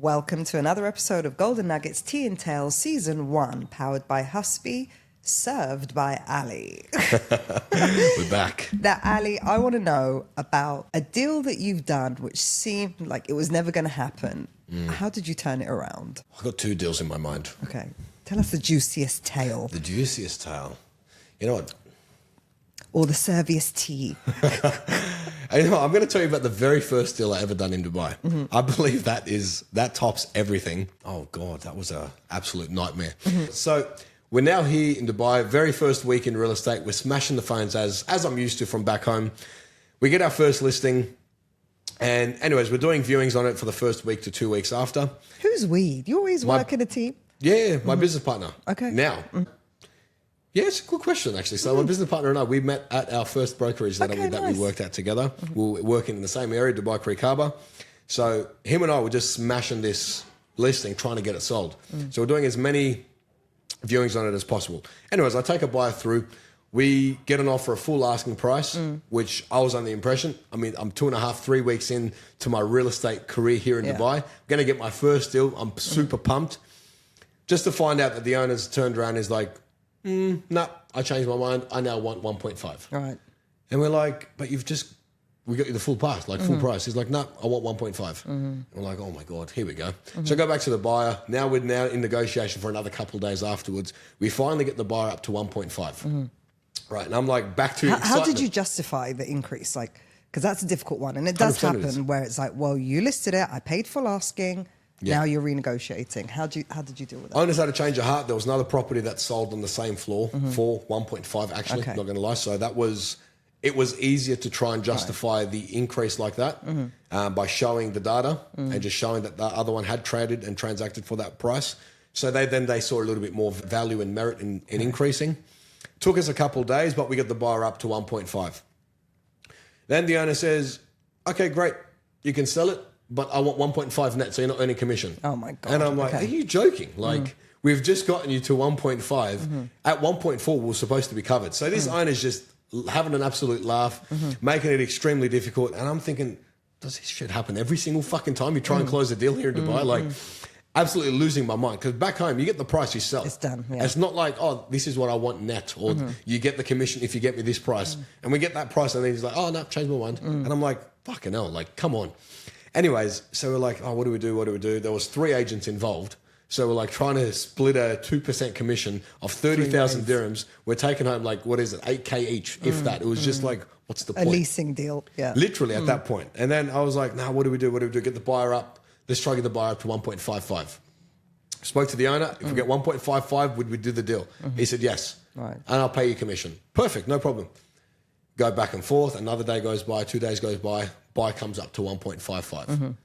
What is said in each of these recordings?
Welcome to another episode of Golden Nuggets Tea and Tales Season 1, powered by Husby, served by Ali. We're back. Now, Ali, I want to know about a deal that you've done which seemed like it was never going to happen. How did you turn it around? I've got two deals in my mind. Okay. Tell us the juiciest tale. The juiciest tale. You know what? Or the serviest tea. I'm going to tell you about the very first deal I ever done in Dubai. I believe that tops everything. Oh, God, that was an absolute nightmare. So we're now here in Dubai, very first week in real estate. We're smashing the phones as I'm used to from back home. We get our first listing. And anyways, we're doing viewings on it for the first week to 2 weeks after. Who's we? You always work in a team? Yeah, my business partner. Okay. Now, yeah, it's a good question, actually. So my business partner and I, we met at our first brokerage that we worked at together. We were working in the same area, Dubai Creek Harbour. So him and I were just smashing this listing, trying to get it sold. So we're doing as many viewings on it as possible. Anyways, I take a buyer through. We get an offer, a full asking price, which I was under the impression. I mean, I'm 2.5, 3 weeks into my real estate career here in Dubai. I'm going to get my first deal. I'm super pumped. Just to find out that the owner's turned around and is like, no, I changed my mind. I now want 1.5. Right. And we're like, but we got you the full price, full price. He's like, no, I want 1.5. We're like, oh my God, here we go. So I go back to the buyer. Now we're in negotiation for another couple of days afterwards. We finally get the buyer up to 1.5. Right. And I'm like, back to How did you justify the increase? Like, because that's a difficult one. And it does happen where it's like, well, you listed it, I paid full asking. Yeah. Now you're renegotiating. How did you deal with that? Owners had a change of heart. There was another property that sold on the same floor for 1.5, actually, not going to lie. So it was easier to try and justify the increase like that by showing the data and just showing that the other one had traded and transacted for that price. So they saw a little bit more value and merit in increasing. Took us a couple of days, but we got the buyer up to 1.5. Then the owner says, okay, great, you can sell it, but I want 1.5 net, so you're not earning commission. Oh my God. And I'm like, are you joking? Like, we've just gotten you to 1.5. At 1.4, we're supposed to be covered. So this owner's just having an absolute laugh, making it extremely difficult. And I'm thinking, does this shit happen every single fucking time you try and close a deal here in Dubai? Like, absolutely losing my mind. Because back home, you get the price you sell. It's done. Yeah. It's not like, oh, this is what I want net, or you get the commission if you get me this price. And we get that price, and then he's like, oh, no, change my mind. And I'm like, fucking hell, like, come on. Anyways, so we're like, oh, what do we do? There was 3 agents involved. So we're like trying to split a 2% commission of 30,000 dirhams. We're taking home like, what is it, 8K each, if that. It was just like, what's the point? A leasing deal, yeah. Literally at that point. And then I was like, nah, what do we do? Get the buyer up. Let's try to get the buyer up to 1.55. Spoke to the owner. If we get 1.55, would we do the deal? He said, yes. Right. And I'll pay you commission. Perfect, no problem. Go back and forth. Another day goes by, 2 days goes by. Buy comes up to 1.55.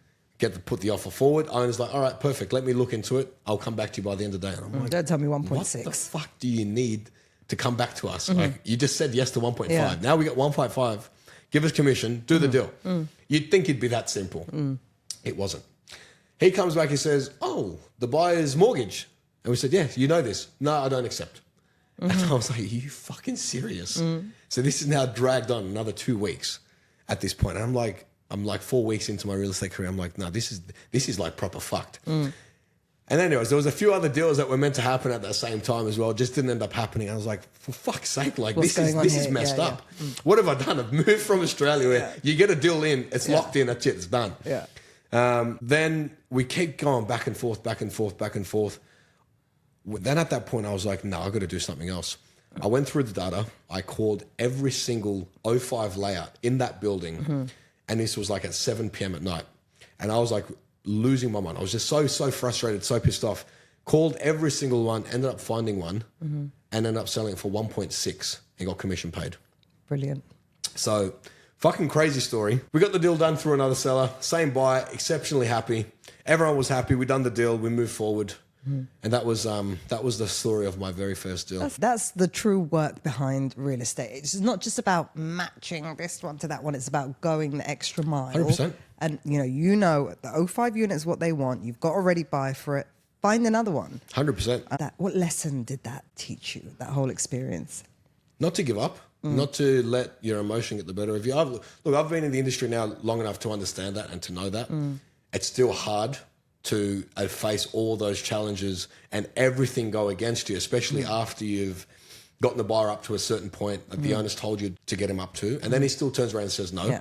Put the offer forward. Owner's like, all right, perfect. Let me look into it. I'll come back to you by the end of the day. And I'm like, don't tell me 1.6. What the fuck do you need to come back to us? Like, you just said yes to 1.5. Yeah. Now we got 1.5. Give us commission. Do the deal. You'd think it'd be that simple. It wasn't. He comes back, he says, oh, the buyer's mortgage. And we said, yes, you know this. No, I don't accept. And I was like, are you fucking serious? So this is now dragged on another 2 weeks at this point. And I'm like 4 weeks into my real estate career. I'm like, no, this is like proper fucked. And anyways, there was a few other deals that were meant to happen at the same time as well. Just didn't end up happening. I was like, for fuck's sake, like this is messed up. What have I done? I've moved from Australia where you get a deal in, it's locked in, that's it, it's done. Yeah. Then we keep going back and forth. Then at that point, I was like, no, I've got to do something else. I went through the data. I called every single O5 layout in that building. And this was like at 7 p.m. at night. And I was like losing my mind. I was just so frustrated, so pissed off. Called every single one, ended up finding one, and ended up selling it for 1.6 and got commission paid. Brilliant. So fucking crazy story. We got the deal done through another seller. Same buyer, exceptionally happy. Everyone was happy. We done the deal. We moved forward. And that was the story of my very first deal. That's the true work behind real estate. It's not just about matching this one to that one. It's about going the extra mile. 100%. And you know the O5 unit is what they want. You've got to already buy for it. Find another one. 100%. What lesson did that teach you? That whole experience? Not to give up. Not to let your emotion get the better of you. I've been in the industry now long enough to understand that and to know that. It's still hard to face all those challenges and everything go against you, especially after you've gotten the buyer up to a certain point that the owner's told you to get him up to, and then he still turns around and says no.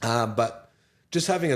But just having a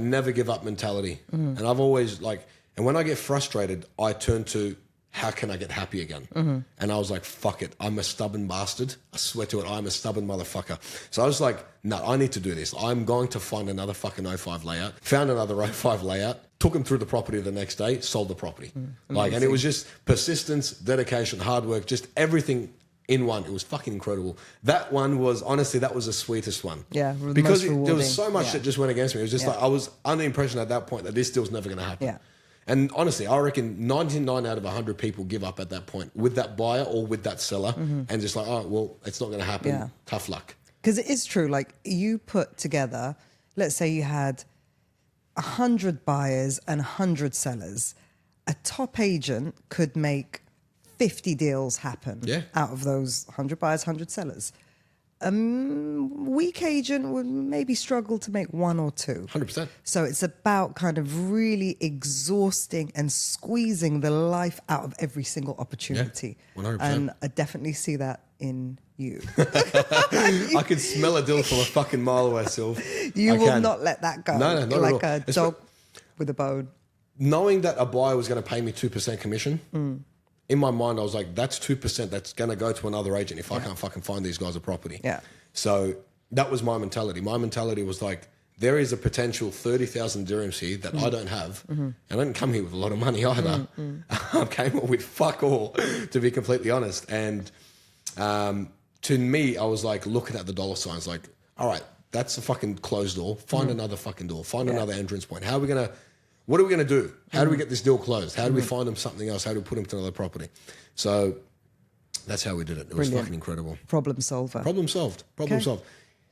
never give up mentality. And I've always and when I get frustrated, I turn to, how can I get happy again? And I was like, fuck it. I'm a stubborn bastard. I swear to it, I'm a stubborn motherfucker. So I was like, no, I need to do this. I'm going to find another fucking 05 layout. Found another 05 layout. Took him through the property the next day. Sold the property. And it was just persistence, dedication, hard work, just everything in one. It was fucking incredible. That one was, honestly, that was the sweetest one. Yeah, because there was so much that just went against me. It was just I was under the impression at that point that this deal's never going to happen. And honestly, I reckon 99 out of 100 people give up at that point with that buyer or with that seller and just like, oh, well, it's not going to happen. Tough luck. Because it is true. Like, you put together, let's say you had 100 buyers and 100 sellers. A top agent could make 50 deals happen out of those 100 buyers, 100 sellers. A weak agent would maybe struggle to make 1 or 2. 100%. So it's about kind of really exhausting and squeezing the life out of every single opportunity. 100%. And I definitely see that in you. I can smell a deal from a fucking mile away, Silv. You will not let that go. No, not like at all. A dog with a bone. Knowing that a buyer was going to pay me 2% commission, in my mind, I was like, that's 2% that's going to go to another agent if I can't fucking find these guys a property. So that was my mentality. My mentality was like, there is a potential 30,000 dirhams here that I don't have. And I didn't come here with a lot of money either. I came here with fuck all, to be completely honest. And to me, I was like looking at the dollar signs like, all right, that's a fucking closed door. Find another fucking door. Find another entrance point. What are we going to do? How do we get this deal closed? How do we find them something else? How do we put them to another property? So that's how we did it. It was fucking incredible. Problem solver. Problem solved. Problem solved.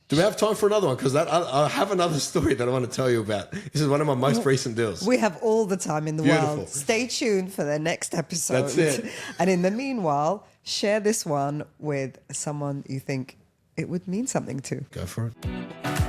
Do we have time for another one? Because I have another story that I want to tell you about. This is one of my most recent deals. We have all the time in the world. Stay tuned for the next episode. That's it. And in the meanwhile, share this one with someone you think it would mean something to. Go for it.